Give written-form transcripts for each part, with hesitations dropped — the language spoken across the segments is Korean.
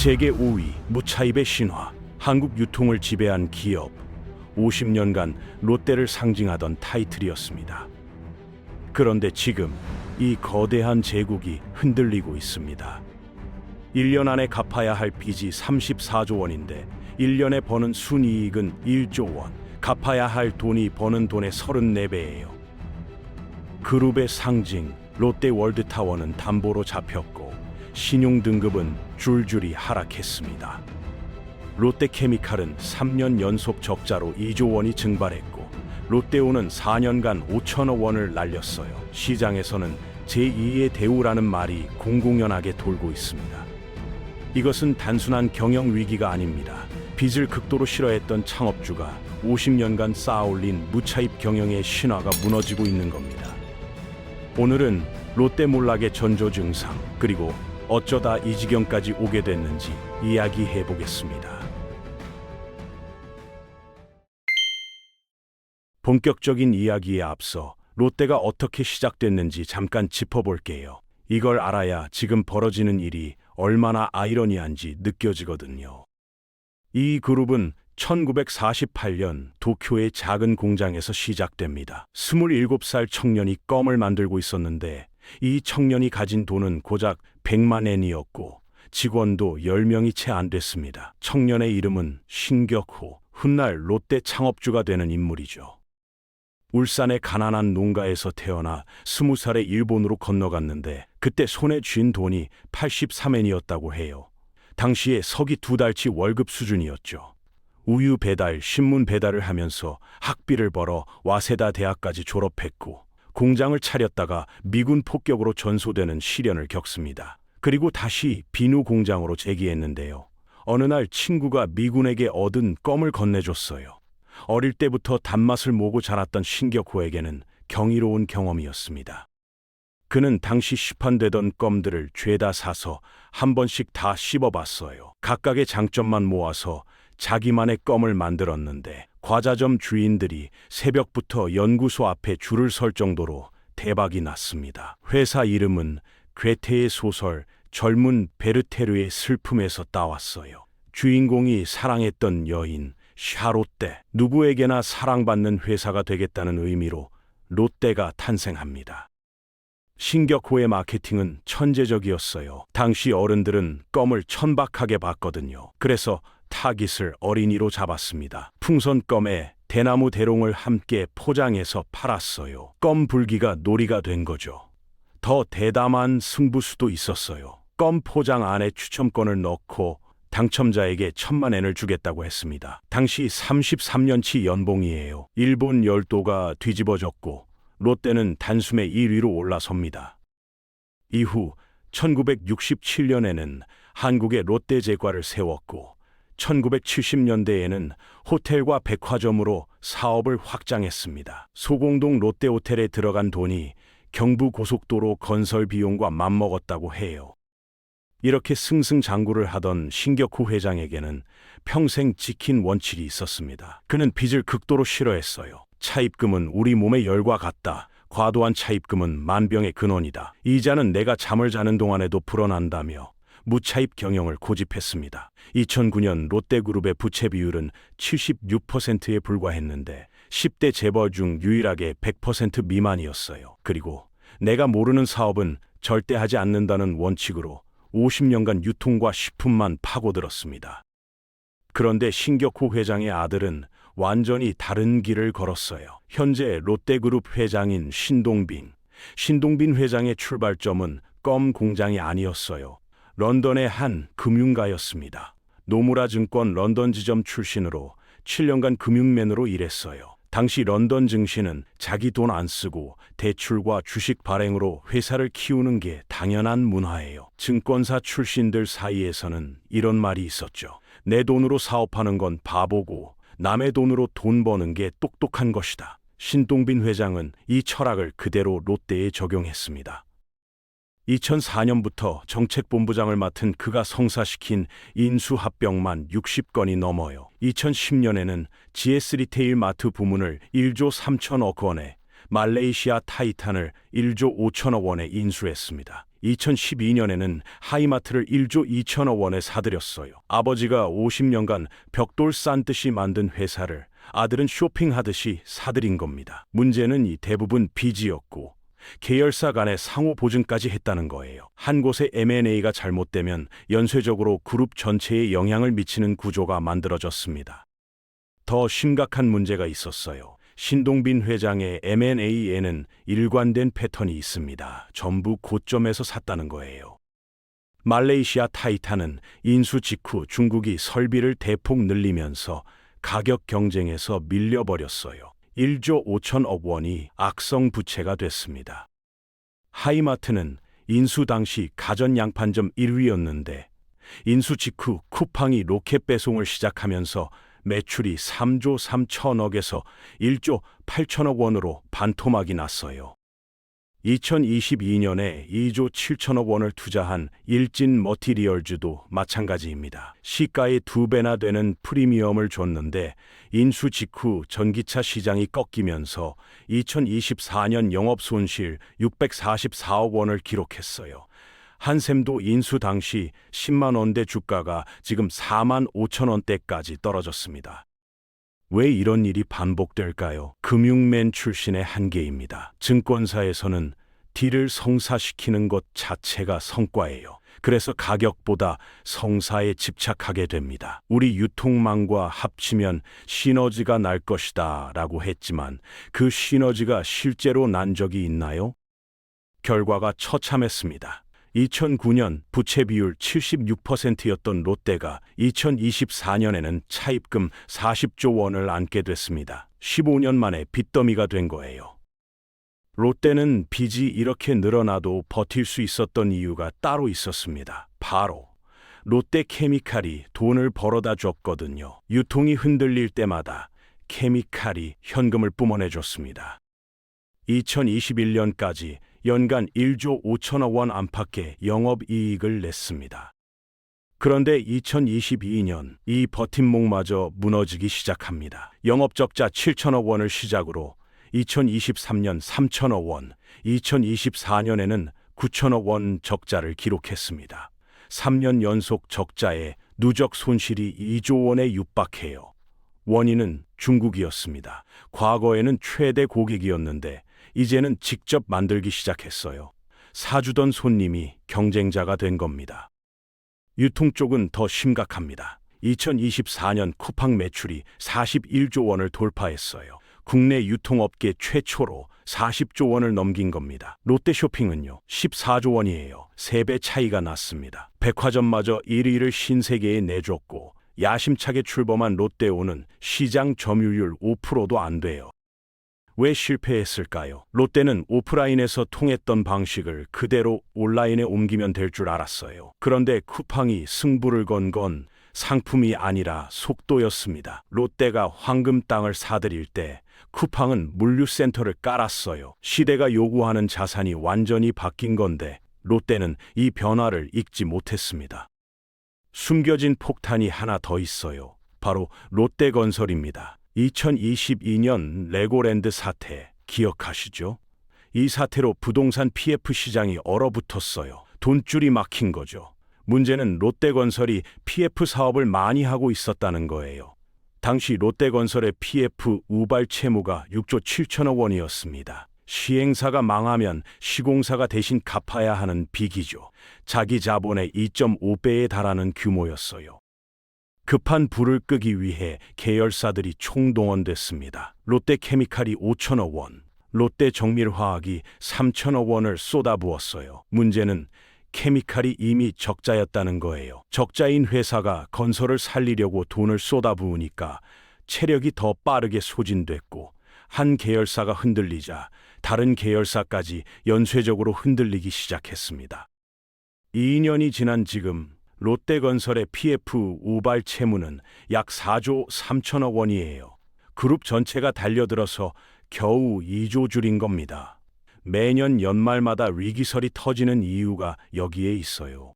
세계 5위 무차입의 신화, 한국 유통을 지배한 기업, 50년간 롯데를 상징하던 타이틀이었습니다. 그런데 지금 이 거대한 제국이 흔들리고 있습니다. 1년 안에 갚아야 할 빚이 34조 원인데 1년에 버는 순이익은 1조 원, 갚아야 할 돈이 버는 돈의 34배예요. 그룹의 상징 롯데월드타워는 담보로 잡혔고 신용 등급은 줄줄이 하락했습니다. 롯데케미칼은 3년 연속 적자로 2조 원이 증발했고 롯데온은 4년간 5천억 원을 날렸어요. 시장에서는 제2의 대우라는 말이 공공연하게 돌고 있습니다. 이것은 단순한 경영 위기가 아닙니다. 빚을 극도로 싫어했던 창업주가 50년간 쌓아올린 무차입 경영의 신화가 무너지고 있는 겁니다. 오늘은 롯데몰락의 전조 증상, 그리고 어쩌다 이 지경까지 오게 됐는지 이야기해 보겠습니다. 본격적인 이야기에 앞서 롯데가 어떻게 시작됐는지 잠깐 짚어볼게요. 이걸 알아야 지금 벌어지는 일이 얼마나 아이러니한지 느껴지거든요. 이 그룹은 1948년 도쿄의 작은 공장에서 시작됩니다. 27살 청년이 껌을 만들고 있었는데 이 청년이 가진 돈은 고작 100만 엔이었고 직원도 10명이 채 안 됐습니다. 청년의 이름은 신격호, 훗날 롯데 창업주가 되는 인물이죠. 울산의 가난한 농가에서 태어나 20살에 일본으로 건너갔는데 그때 손에 쥔 돈이 83엔이었다고 해요. 당시에 서기 2달치 월급 수준이었죠. 우유 배달, 신문 배달을 하면서 학비를 벌어 와세다 대학까지 졸업했고 공장을 차렸다가 미군 폭격으로 전소되는 시련을 겪습니다. 그리고 다시 비누 공장으로 재기했는데요. 어느 날 친구가 미군에게 얻은 껌을 건네줬어요. 어릴 때부터 단맛을 모고 자랐던 신격호에게는 경이로운 경험이었습니다. 그는 당시 시판되던 껌들을 죄다 사서 한 번씩 다 씹어봤어요. 각각의 장점만 모아서 자기만의 껌을 만들었는데 과자점 주인들이 새벽부터 연구소 앞에 줄을 설 정도로 대박이 났습니다. 회사 이름은 괴테의 소설 젊은 베르테르의 슬픔에서 따왔어요. 주인공이 사랑했던 여인 샤롯데, 누구에게나 사랑받는 회사가 되겠다는 의미로 롯데가 탄생합니다. 신격호의 마케팅은 천재적이었어요. 당시 어른들은 껌을 천박하게 봤거든요. 그래서 타깃을 어린이로 잡았습니다. 풍선 껌에 대나무 대롱을 함께 포장해서 팔았어요. 껌 불기가 놀이가 된 거죠. 더 대담한 승부수도 있었어요. 껌 포장 안에 추첨권을 넣고 당첨자에게 1,000만 엔을 주겠다고 했습니다. 당시 33년치 연봉이에요. 일본 열도가 뒤집어졌고 롯데는 단숨에 1위로 올라섭니다. 이후 1967년에는 한국에 롯데제과를 세웠고 1970년대에는 호텔과 백화점으로 사업을 확장했습니다. 소공동 롯데호텔에 들어간 돈이 경부고속도로 건설 비용과 맞먹었다고 해요. 이렇게 승승장구를 하던 신격호 회장에게는 평생 지킨 원칙이 있었습니다. 그는 빚을 극도로 싫어했어요. 차입금은 우리 몸의 열과 같다. 과도한 차입금은 만병의 근원이다. 이자는 내가 잠을 자는 동안에도 불어난다며 무차입 경영을 고집했습니다. 2009년 롯데그룹의 부채 비율은 76%에 불과했는데 10대 재벌 중 유일하게 100% 미만이었어요. 그리고 내가 모르는 사업은 절대 하지 않는다는 원칙으로 50년간 유통과 식품만 파고들었습니다. 그런데 신격호 회장의 아들은 완전히 다른 길을 걸었어요. 현재 롯데그룹 회장인 신동빈 회장의 출발점은 껌 공장이 아니었어요. 런던의 한 금융가였습니다. 노무라 증권 런던 지점 출신으로 7년간 금융맨으로 일했어요. 당시 런던 증시는 자기 돈 안 쓰고 대출과 주식 발행으로 회사를 키우는 게 당연한 문화예요. 증권사 출신들 사이에서는 이런 말이 있었죠. 내 돈으로 사업하는 건 바보고 남의 돈으로 돈 버는 게 똑똑한 것이다. 신동빈 회장은 이 철학을 그대로 롯데에 적용했습니다. 2004년부터 정책본부장을 맡은 그가 성사시킨 인수합병만 60건이 넘어요. 2010년에는 GS 리테일 마트 부문을 1조 3천억 원에, 말레이시아 타이탄을 1조 5천억 원에 인수했습니다. 2012년에는 하이마트를 1조 2천억 원에 사들였어요. 아버지가 50년간 벽돌 싼 듯이 만든 회사를 아들은 쇼핑하듯이 사들인 겁니다. 문제는 이 대부분 빚이었고 계열사 간의 상호 보증까지 했다는 거예요. 한 곳의 M&A가 잘못되면 연쇄적으로 그룹 전체에 영향을 미치는 구조가 만들어졌습니다. 더 심각한 문제가 있었어요. 신동빈 회장의 M&A에는 일관된 패턴이 있습니다. 전부 고점에서 샀다는 거예요. 말레이시아 타이탄은 인수 직후 중국이 설비를 대폭 늘리면서 가격 경쟁에서 밀려버렸어요. 1조 5천억 원이 악성 부채가 됐습니다. 하이마트는 인수 당시 가전 양판점 1위였는데 인수 직후 쿠팡이 로켓 배송을 시작하면서 매출이 3조 3천억에서 1조 8천억 원으로 반토막이 났어요. 2022년에 2조 7천억 원을 투자한 일진 머티리얼즈도 마찬가지입니다. 시가의 2배나 되는 프리미엄을 줬는데 인수 직후 전기차 시장이 꺾이면서 2024년 영업 손실 644억 원을 기록했어요. 한샘도 인수 당시 10만 원대 주가가 지금 4만 5천 원대까지 떨어졌습니다. 왜 이런 일이 반복될까요? 금융맨 출신의 한계입니다. 증권사에서는 딜을 성사시키는 것 자체가 성과예요. 그래서 가격보다 성사에 집착하게 됩니다. 우리 유통망과 합치면 시너지가 날 것이다 라고 했지만 그 시너지가 실제로 난 적이 있나요? 결과가 처참했습니다. 2009년 부채 비율 76%였던 롯데가 2024년에는 차입금 40조 원을 안게 됐습니다. 15년 만에 빚더미가 된 거예요. 롯데는 빚이 이렇게 늘어나도 버틸 수 있었던 이유가 따로 있었습니다. 바로 롯데케미칼이 돈을 벌어다 줬거든요. 유통이 흔들릴 때마다 케미칼이 현금을 뿜어내줬습니다. 2021년까지 연간 1조 5천억 원 안팎의 영업이익을 냈습니다. 그런데 2022년 이 버팀목마저 무너지기 시작합니다. 영업적자 7천억 원을 시작으로 2023년 3천억 원, 2024년에는 9천억 원 적자를 기록했습니다. 3년 연속 적자에 누적 손실이 2조 원에 육박해요. 원인은 중국이었습니다. 과거에는 최대 고객이었는데 이제는 직접 만들기 시작했어요. 사주던 손님이 경쟁자가 된 겁니다. 유통 쪽은 더 심각합니다. 2024년 쿠팡 매출이 41조 원을 돌파했어요. 국내 유통업계 최초로 40조 원을 넘긴 겁니다. 롯데쇼핑은요, 14조 원이에요. 3배 차이가 났습니다. 백화점마저 1위를 신세계에 내줬고 야심차게 출범한 롯데온은 시장 점유율 5%도 안 돼요. 왜 실패했을까요? 롯데는 오프라인에서 통했던 방식을 그대로 온라인에 옮기면 될 줄 알았어요. 그런데 쿠팡이 승부를 건 건 상품이 아니라 속도였습니다. 롯데가 황금 땅을 사들일 때 쿠팡은 물류센터를 깔았어요. 시대가 요구하는 자산이 완전히 바뀐 건데 롯데는 이 변화를 읽지 못했습니다. 숨겨진 폭탄이 하나 더 있어요. 바로 롯데건설입니다. 2022년 레고랜드 사태 기억하시죠? 이 사태로 부동산 PF 시장이 얼어붙었어요. 돈줄이 막힌 거죠. 문제는 롯데건설이 PF 사업을 많이 하고 있었다는 거예요. 당시 롯데건설의 PF 우발 채무가 6조 7천억 원이었습니다. 시행사가 망하면 시공사가 대신 갚아야 하는 빚이죠. 자기 자본의 2.5배에 달하는 규모였어요. 급한 불을 끄기 위해 계열사들이 총동원됐습니다. 롯데케미칼이 5천억 원, 롯데정밀화학이 3천억 원을 쏟아부었어요. 문제는 케미칼이 이미 적자였다는 거예요. 적자인 회사가 건설을 살리려고 돈을 쏟아부으니까 체력이 더 빠르게 소진됐고 한 계열사가 흔들리자 다른 계열사까지 연쇄적으로 흔들리기 시작했습니다. 2년이 지난 지금 롯데건설의 PF 우발 채무는 약 4조 3천억 원이에요. 그룹 전체가 달려들어서 겨우 2조 줄인 겁니다. 매년 연말마다 위기설이 터지는 이유가 여기에 있어요.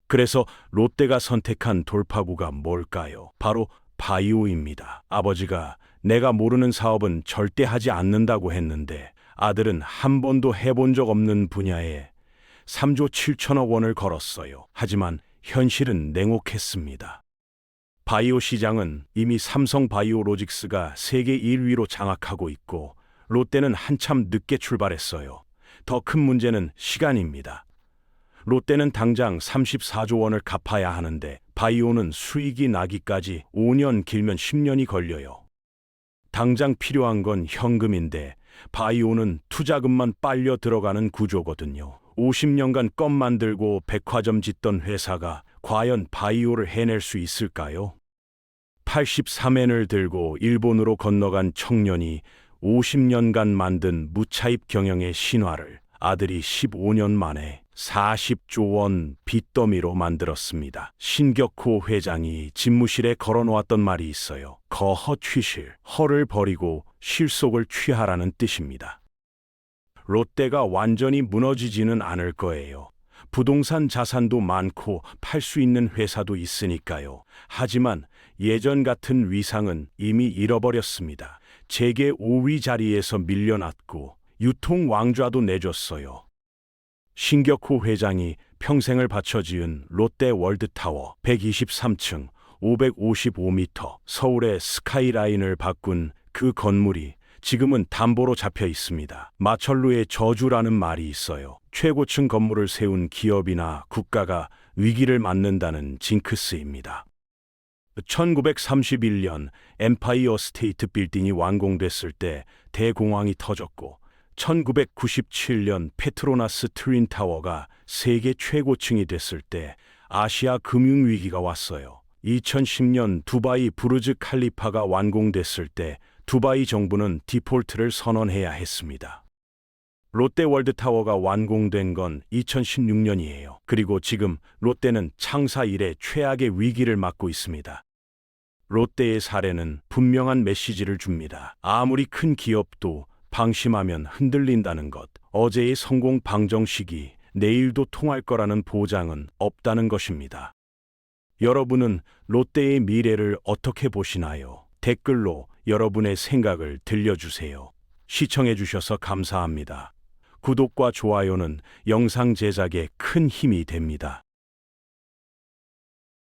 그래서 롯데가 선택한 돌파구가 뭘까요? 바로 바이오입니다. 아버지가 내가 모르는 사업은 절대 하지 않는다고 했는데 아들은 한 번도 해본 적 없는 분야에 3조 7천억 원을 걸었어요. 하지만 현실은 냉혹했습니다. 바이오 시장은 이미 삼성 바이오로직스가 세계 1위로 장악하고 있고 롯데는 한참 늦게 출발했어요. 더 큰 문제는 시간입니다. 롯데는 당장 34조 원을 갚아야 하는데 바이오는 수익이 나기까지 5년 길면 10년이 걸려요. 당장 필요한 건 현금인데 바이오는 투자금만 빨려 들어가는 구조거든요. 50년간 껌 만들고 백화점 짓던 회사가 과연 바이오를 해낼 수 있을까요? 83엔을 들고 일본으로 건너간 청년이 50년간 만든 무차입 경영의 신화를 아들이 15년 만에 40조 원 빚더미로 만들었습니다. 신격호 회장이 집무실에 걸어놓았던 말이 있어요. 거허취실, 허를 버리고 실속을 취하라는 뜻입니다. 롯데가 완전히 무너지지는 않을 거예요. 부동산 자산도 많고 팔 수 있는 회사도 있으니까요. 하지만 예전 같은 위상은 이미 잃어버렸습니다. 재계 5위 자리에서 밀려났고 유통 왕좌도 내줬어요. 신격호 회장이 평생을 바쳐 지은 롯데 월드타워 123층 555m 서울의 스카이라인을 바꾼 그 건물이 지금은 담보로 잡혀 있습니다. 마철루의 저주라는 말이 있어요. 최고층 건물을 세운 기업이나 국가가 위기를 맞는다는 징크스입니다. 1931년 엠파이어 스테이트 빌딩이 완공됐을 때 대공황이 터졌고 1997년 페트로나스 트윈타워가 세계 최고층이 됐을 때 아시아 금융위기가 왔어요. 2010년 두바이 부르즈 칼리파가 완공됐을 때 두바이 정부는 디폴트를 선언해야 했습니다. 롯데 월드타워가 완공된 건 2016년이에요. 그리고 지금 롯데는 창사 이래 최악의 위기를 맞고 있습니다. 롯데의 사례는 분명한 메시지를 줍니다. 아무리 큰 기업도 방심하면 흔들린다는 것. 어제의 성공 방정식이 내일도 통할 거라는 보장은 없다는 것입니다. 여러분은 롯데의 미래를 어떻게 보시나요? 댓글로 여러분의 생각을 들려주세요. 시청해주셔서 감사합니다. 구독과 좋아요는 영상 제작에 큰 힘이 됩니다.